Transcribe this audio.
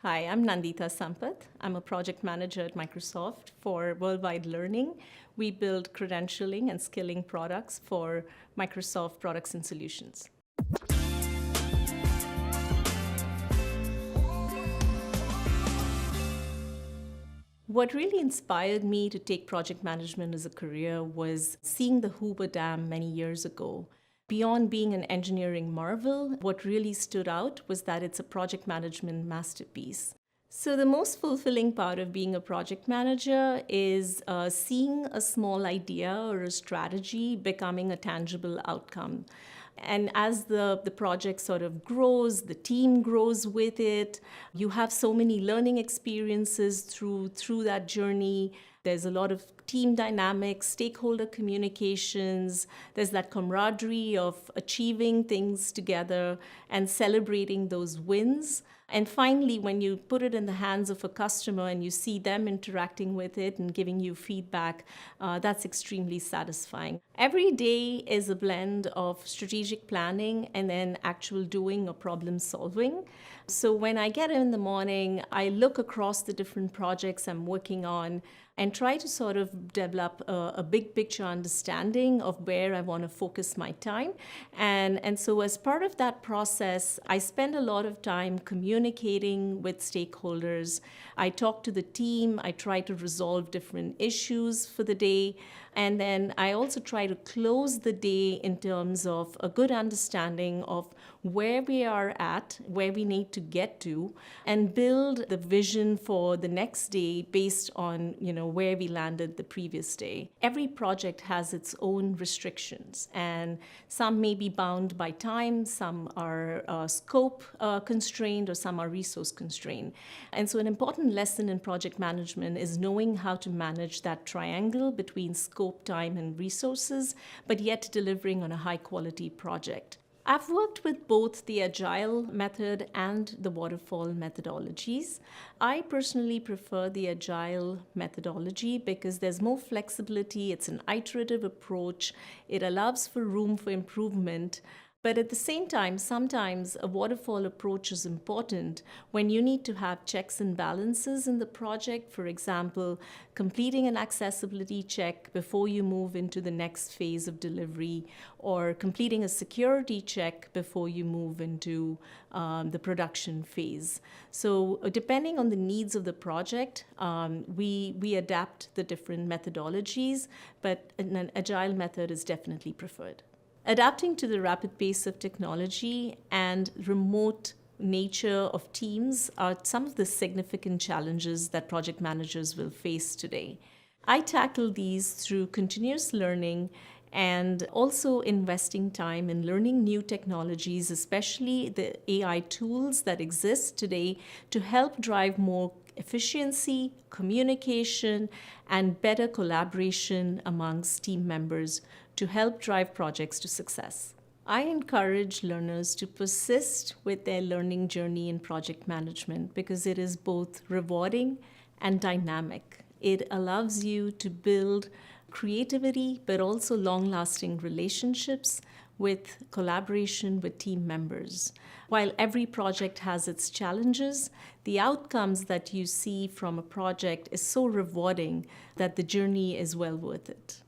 Hi, I'm Nandita Sampath. I'm a project manager at Microsoft for Worldwide Learning. We build credentialing and skilling products for Microsoft products and solutions. What really inspired me to take project management as a career was seeing the Hoover Dam many years ago. Beyond being an engineering marvel, what really stood out was that it's a project management masterpiece. So, the most fulfilling part of being a project manager is seeing a small idea or a strategy becoming a tangible outcome. And as the project sort of grows, the team grows with it, you have so many learning experiences through that journey. There's a lot of team dynamics, stakeholder communications. There's that camaraderie of achieving things together and celebrating those wins. And finally, when you put it in the hands of a customer and you see them interacting with it and giving you feedback, that's extremely satisfying. Every day is a blend of strategic planning and then actual doing or problem solving. So when I get in the morning, I look across the different projects I'm working on and try to sort of develop a big picture understanding of where I want to focus my time. And so as part of that process, I spend a lot of time communicating with stakeholders. I talk to the team. I try to resolve different issues for the day. And then I also try to close the day in terms of a good understanding of where we are at, where we need to get to, and build the vision for the next day based on, where we landed the previous day. Every project has its own restrictions, and some may be bound by time, some are scope constrained, or some are resource constrained. And so an important lesson in project management is knowing how to manage that triangle between scope, time, and resources, but yet delivering on a high quality project. I've worked with both the Agile method and the waterfall methodologies. I personally prefer the Agile methodology because there's more flexibility, it's an iterative approach, it allows for room for improvement. But at the same time, sometimes a waterfall approach is important when you need to have checks and balances in the project. For example, completing an accessibility check before you move into the next phase of delivery, or completing a security check before you move into the production phase. So depending on the needs of the project, we adapt the different methodologies, but an agile method is definitely preferred. Adapting to the rapid pace of technology and remote nature of teams are some of the significant challenges that project managers will face today. I tackle these through continuous learning and also investing time in learning new technologies, especially the AI tools that exist today to help drive more efficiency, communication, and better collaboration amongst team members to help drive projects to success. I encourage learners to persist with their learning journey in project management because it is both rewarding and dynamic. It allows you to build creativity, but also long-lasting relationships with collaboration with team members. While every project has its challenges, the outcomes that you see from a project is so rewarding that the journey is well worth it.